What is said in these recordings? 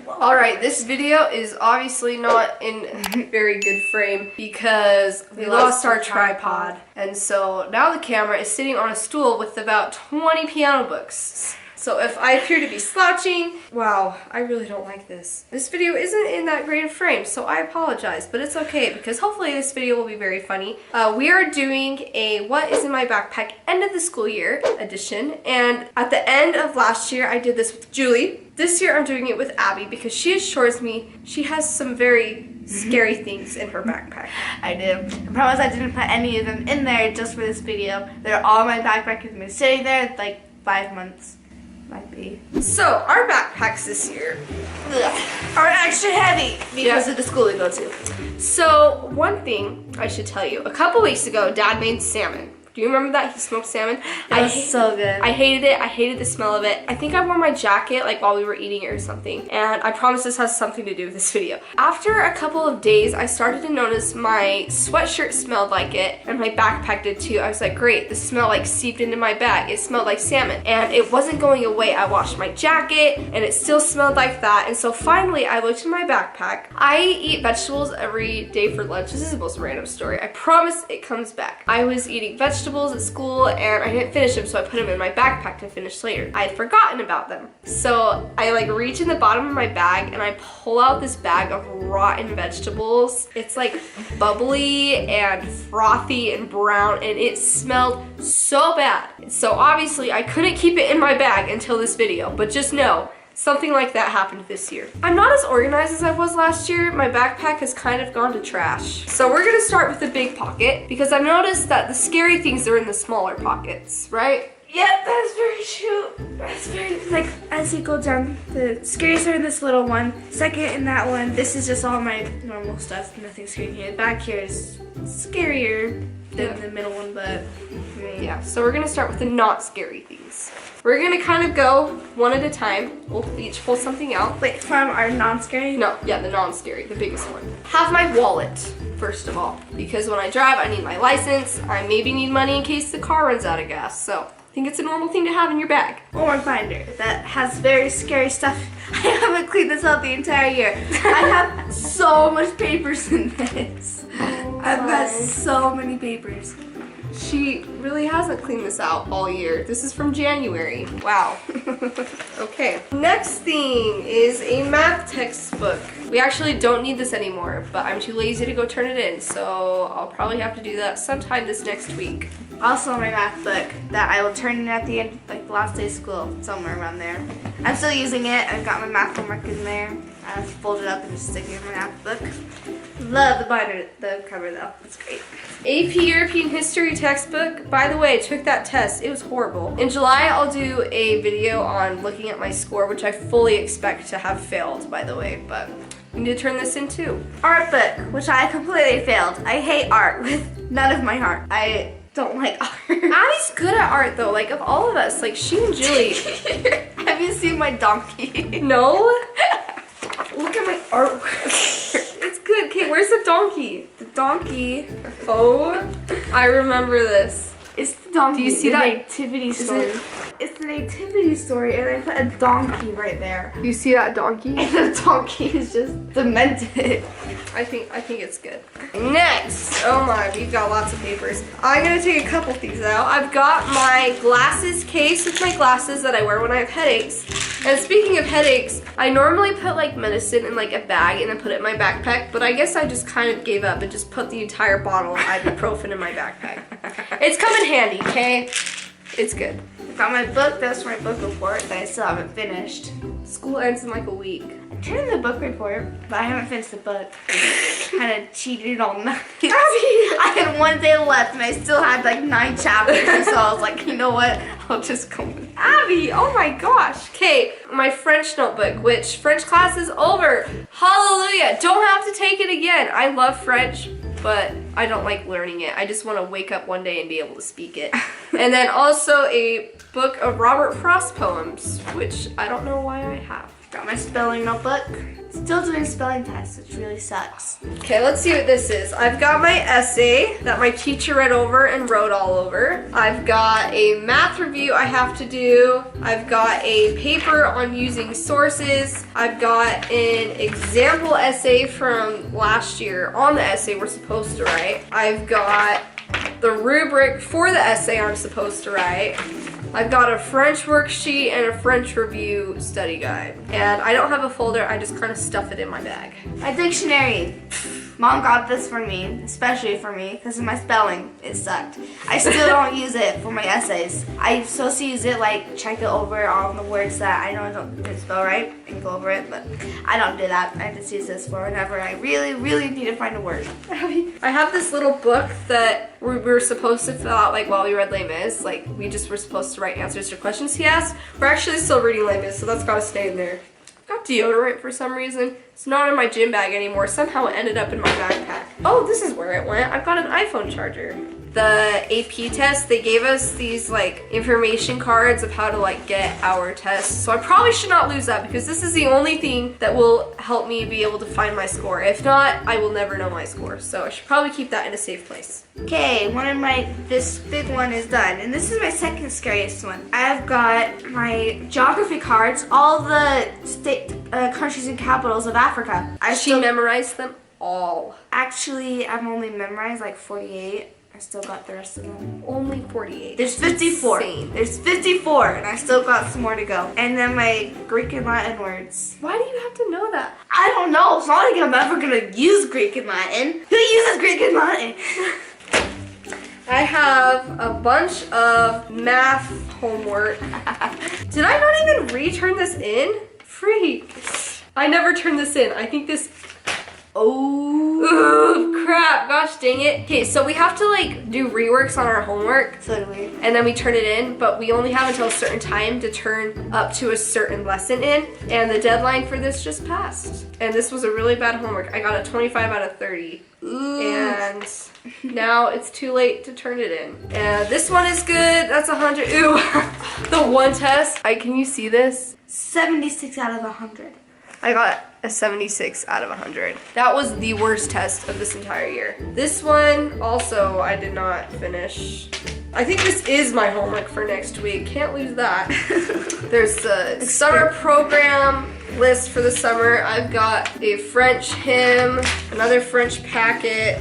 Alright, this video is obviously not in very good frame because we lost our tripod. And so now the camera is sitting on a stool with about 20 piano books. So if I appear to be slouching, wow, I really don't like this. This video isn't in that great of frame, so I apologize, but it's okay because hopefully this video will be very funny. We are doing a What is in My Backpack end of the school year edition, and at the end of last year I did this with Julie. This year I'm doing it with Abby because she assures me she has some very scary things in her backpack. I do. I promise I didn't put any of them in there just for this video. They're all in my backpack. It's been sitting there like 5 months. Might be. So, our backpacks this year are extra heavy because of the school we go to. So, one thing I should tell you. A couple weeks ago, Dad made salmon. Do you remember that? He smoked salmon. It was so good. I hated it. I hated the smell of it. I think I wore my jacket like while we were eating it or something. And I promise this has something to do with this video. After a couple of days, I started to notice my sweatshirt smelled like it and my backpack did too. I was like, great, the smell like seeped into my bag. It smelled like salmon and it wasn't going away. I washed my jacket and it still smelled like that. And so finally I looked in my backpack. I eat vegetables every day for lunch. This is the most random story. I promise it comes back. I was eating vegetables at school and I didn't finish them, so I put them in my backpack to finish later. I had forgotten about them. So I like reach in the bottom of my bag and I pull out this bag of rotten vegetables. It's like bubbly and frothy and brown and it smelled so bad. So obviously I couldn't keep it in my bag until this video, but just know something like that happened this year. I'm not as organized as I was last year. My backpack has kind of gone to trash. So we're gonna start with the big pocket because I've noticed that the scary things are in the smaller pockets, right? Yep, that's very true. That's very, like, as you go down, the scariest are in this little one. Second in that one, this is just all my normal stuff. Nothing scary here. Back here is scarier than the middle one, but yeah. So we're gonna start with the not scary things. We're gonna kind of go one at a time. We'll each pull something out. Wait, from our non-scary? No, yeah, the non-scary, the biggest one. Have my wallet, first of all, because when I drive, I need my license. I maybe need money in case the car runs out of gas. So I think it's a normal thing to have in your bag. Or my binder that has very scary stuff. I haven't cleaned this out the entire year. I have so much papers in this. I've got so many papers. She really hasn't cleaned this out all year. This is from January. Wow. Okay. Next thing is a math textbook. We actually don't need this anymore, but I'm too lazy to go turn it in, so I'll probably have to do that sometime this next week. Also my math book that I will turn in at the end, like the last day of school, somewhere around there. I'm still using it. I've got my math homework in there. I fold it up and just stick it in my math book. Love the binder, the cover though. It's great. AP European History textbook. By the way, I took that test. It was horrible. In July, I'll do a video on looking at my score, which I fully expect to have failed, by the way, but we need to turn this in too. Art book, which I completely failed. I hate art with none of my heart. I don't like art. Abby's good at art though, like of all of us, like she and Julie. Have you seen my donkey? No? Look at my artwork. It's good. Okay, where's the donkey? The donkey. Oh, I remember this. It's the donkey. Do you see that? Nativity story. It's the nativity story, and I put a donkey right there. You see that donkey? And the donkey is just demented. I think it's good. Next, oh my, we've got lots of papers. I'm gonna take a couple things out. I've got my glasses case with my glasses that I wear when I have headaches. And speaking of headaches, I normally put like medicine in like a bag and then put it in my backpack, but I guess I just kind of gave up and just put the entire bottle of ibuprofen in my backpack. It's come in handy, okay? It's good. I got my book. That's my book report that I still haven't finished. School ends in like a week. I turned in the book report, but I haven't finished the book. Kind of cheated on that. Abby! I had 1 day left and I still had like 9 chapters, so I was like, you know what? I'll just go with Abby, oh my gosh. Okay, my French notebook, which French class is over. Hallelujah. Don't have to take it again. I love French, but I don't like learning it. I just want to wake up one day and be able to speak it. And then also a book of Robert Frost poems, which I don't know why I have. Got my spelling notebook. Still doing spelling tests, which really sucks. Okay, let's see what this is. I've got my essay that my teacher read over and wrote all over. I've got a math review I have to do. I've got a paper on using sources. I've got an example essay from last year on the essay we're supposed to write. I've got the rubric for the essay I'm supposed to write. I've got a French worksheet and a French review study guide. And I don't have a folder, I just kind of stuff it in my bag. My dictionary. Mom got this for me, especially for me, because of my spelling. It sucked. I still don't use it for my essays. I'm supposed to use it, like, check it over all the words that I know I didn't spell right and go over it, but I don't do that. I just use this for whenever I really, really need to find a word. I have this little book that we were supposed to fill out, like, while we read Les Mis. Like, we just were supposed to write answers to questions he asked. We're actually still reading Les Mis, so that's gotta stay in there. Got deodorant for some reason. It's not in my gym bag anymore. Somehow it ended up in my backpack. Oh, this is where it went. I've got an iPhone charger. The AP test, they gave us these like information cards of how to like get our tests. So I probably should not lose that because this is the only thing that will help me be able to find my score. If not, I will never know my score. So I should probably keep that in a safe place. Okay, this big one is done. And this is my second scariest one. I've got my geography cards, all the state, countries and capitals of Africa. She memorized them all. Actually, I've only memorized like 48. I still got the rest of them. Only 48. There's 54. Insane. There's 54, and I still got some more to go. And then my Greek and Latin words. Why do you have to know that? I don't know. It's not like I'm ever gonna use Greek and Latin. Who uses Greek and Latin? I have a bunch of math homework. Did I not even return this in? Freak. I never turned this in. I think this... Oh, crap. Gosh dang it. Okay, so we have to like do reworks on our homework. Totally. And then we turn it in, but we only have until a certain time to turn up to a certain lesson in. And the deadline for this just passed. And this was a really bad homework. I got a 25 out of 30. Ooh. And now it's too late to turn it in. And this one is good. That's 100. Ooh. The one test. Can you see this? 76 out of 100. I got a 76 out of 100. That was the worst test of this entire year. This one also I did not finish. I think this is my homework for next week. Can't lose that. There's the summer program list for the summer. I've got a French hymn, another French packet,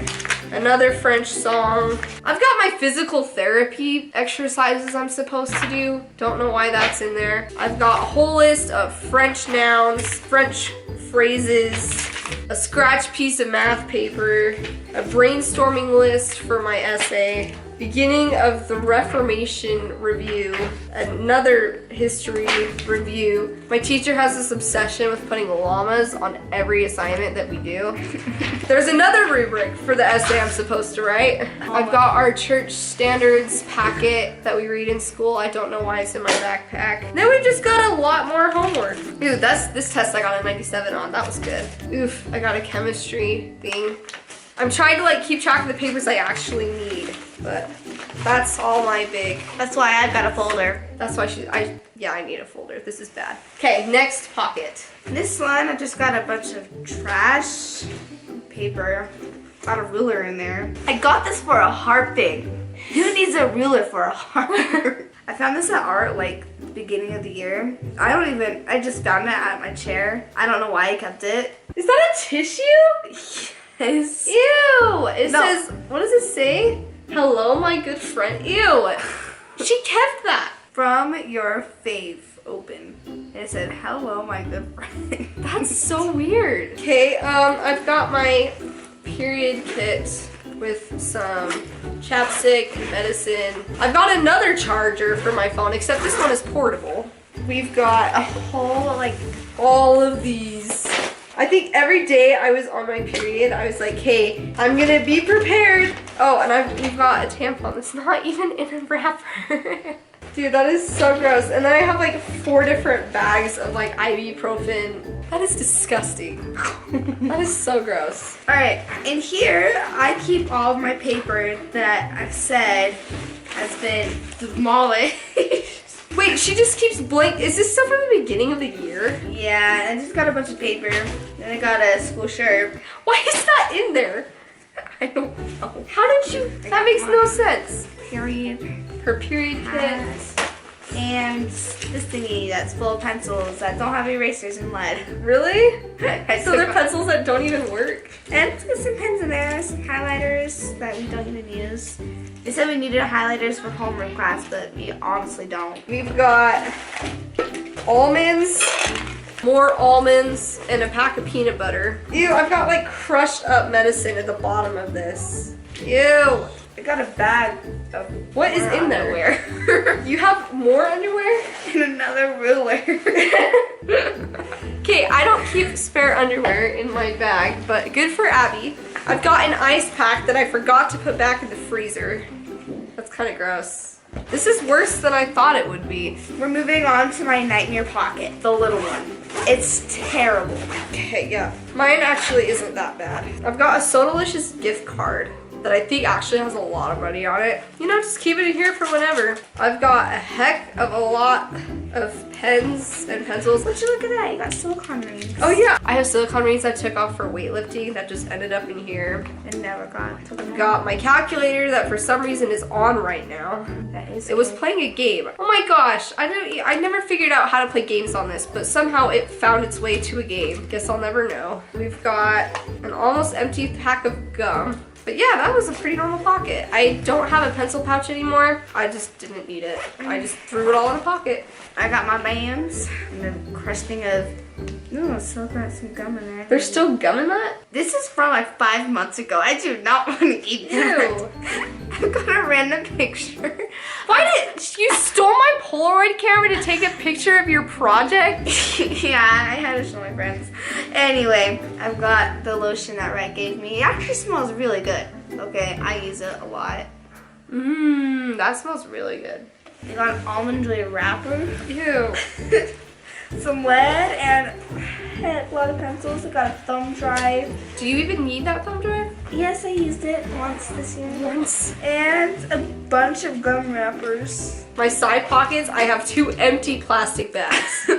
another French song. I've got my physical therapy exercises I'm supposed to do. Don't know why that's in there. I've got a whole list of French nouns, French phrases, a scratch piece of math paper, a brainstorming list for my essay, beginning of the Reformation review, another history review. My teacher has this obsession with putting llamas on every assignment that we do. There's another rubric for the essay I'm supposed to write. I've got our church standards packet that we read in school. I don't know why it's in my backpack. Then we just got a lot more homework. Ooh, this test I got a 97 on. That was good. Oof, I got a chemistry thing. I'm trying to like keep track of the papers I actually need, but that's all my big. That's why I've got a folder. That's why I need a folder. This is bad. Okay, next pocket. This one, I just got a bunch of trash paper. Got a ruler in there. I got this for a heart thing. Who needs a ruler for a heart? I found this at art like beginning of the year. I just found it at my chair. I don't know why I kept it. Is that a tissue? Yes. Ew! It says, what does it say? Hello, my good friend. Ew! She kept that. From your faith open. And it said, hello, my good friend. That's so weird. Okay, I've got my period kit with some chapstick and medicine. I've got another charger for my phone, except this one is portable. We've got a whole, like, all of these. I think every day I was on my period, I was like, hey, I'm gonna be prepared. Oh, and we've got a tampon that's not even in a wrapper. Dude, that is so gross. And then I have like 4 different bags of like ibuprofen. That is disgusting. That is so gross. All right, in here, I keep all of my paper that I've said has been demolished. Wait, she just keeps blank. Is this stuff from the beginning of the year? Yeah, I just got a bunch of paper. Then I got a school shirt. Why is that in there? I don't know. How did you? That makes no sense. Period. Her period kit. And this thingy that's full of pencils that don't have erasers and lead. Really? I So took they're my- pencils that don't even work. And some pens in there, some highlighters that we don't even use. They said we needed highlighters for homeroom class, but we honestly don't. We've got almonds, more almonds, and a pack of peanut butter. Ew, I've got like crushed up medicine at the bottom of this. Ew. I got a bag of What is in there? underwear. You have more underwear? And another ruler. Okay, I don't keep spare underwear in my bag, but good for Abby. I've got an ice pack that I forgot to put back in the freezer. That's kind of gross. This is worse than I thought it would be. We're moving on to my nightmare pocket, the little one. It's terrible. Okay, yeah. Mine actually isn't that bad. I've got a Sodalicious gift card that I think actually has a lot of money on it. You know, just keep it in here for whenever. I've got a heck of a lot of pens and pencils. Would you look at that? You got silicone rings. Oh yeah, I have silicone rings I took off for weightlifting that just ended up in here. And never got to them. Got my calculator that for some reason is on right now. That is It was cool. playing a game. Oh my gosh, I never figured out how to play games on this, but somehow it found its way to a game. Guess I'll never know. We've got an almost empty pack of gum. But yeah, that was a pretty normal pocket. I don't have a pencil pouch anymore. I just didn't need it. I just threw it all in a pocket. I got my bands and a crusting of. No, still got some gum in there. There's still gum in that? This is from like 5 months ago. I do not want to eat that. Ew. I've got a random picture. Why did you stole my Polaroid camera to take a picture of your project? Yeah, I had to show my friends. Anyway, I've got the lotion that Rhett gave me. It actually smells really good. Okay, I use it a lot. Mmm, that smells really good. I got an almond joy wrapper, Ew. some lead, and a lot of pencils. I got a thumb drive. Do you even need that thumb drive? Yes, I used it once this year. Once. And a bunch of gum wrappers. My side pockets, I have 2 empty plastic bags.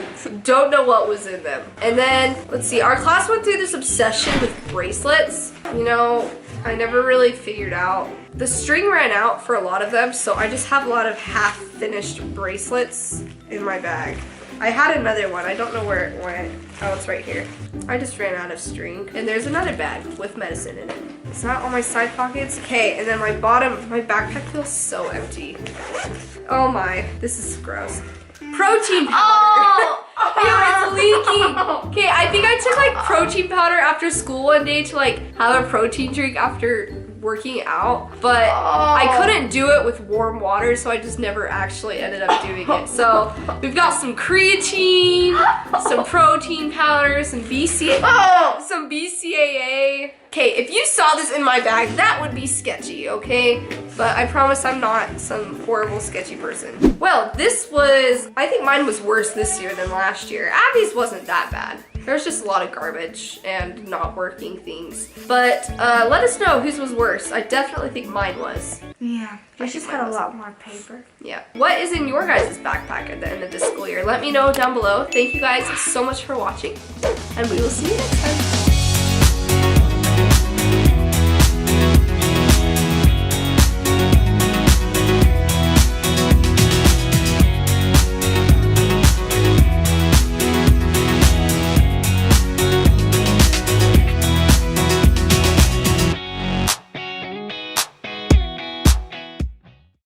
Don't know what was in them. And then, let's see, our class went through this obsession with bracelets. You know, I never really figured out. The string ran out for a lot of them, so I just have a lot of half-finished bracelets in my bag. I had another one. I don't know where it went. Oh, it's right here. I just ran out of string. And there's another bag with medicine in it. Is that all my side pockets? Okay, and then my bottom, my backpack feels so empty. Oh my, this is gross. Protein powder. Ew, it's leaking. Okay, I think I took like protein powder after school one day to like have a protein drink after working out, but I couldn't do it with warm water, so I just never actually ended up doing it. So we've got some creatine, some protein powder, some some BCAA. Okay, if you saw this in my bag, that would be sketchy, okay? But I promise I'm not some horrible sketchy person. Well, this was, I think mine was worse this year than last year. Abby's wasn't that bad. There's just a lot of garbage and not working things. But let us know whose was worse. I definitely think mine was. Yeah, I think just mine had a was. lot more paper. Yeah. What is in your guys' backpack at the end of this school year? Let me know down below. Thank you guys so much for watching. And we will see you next time.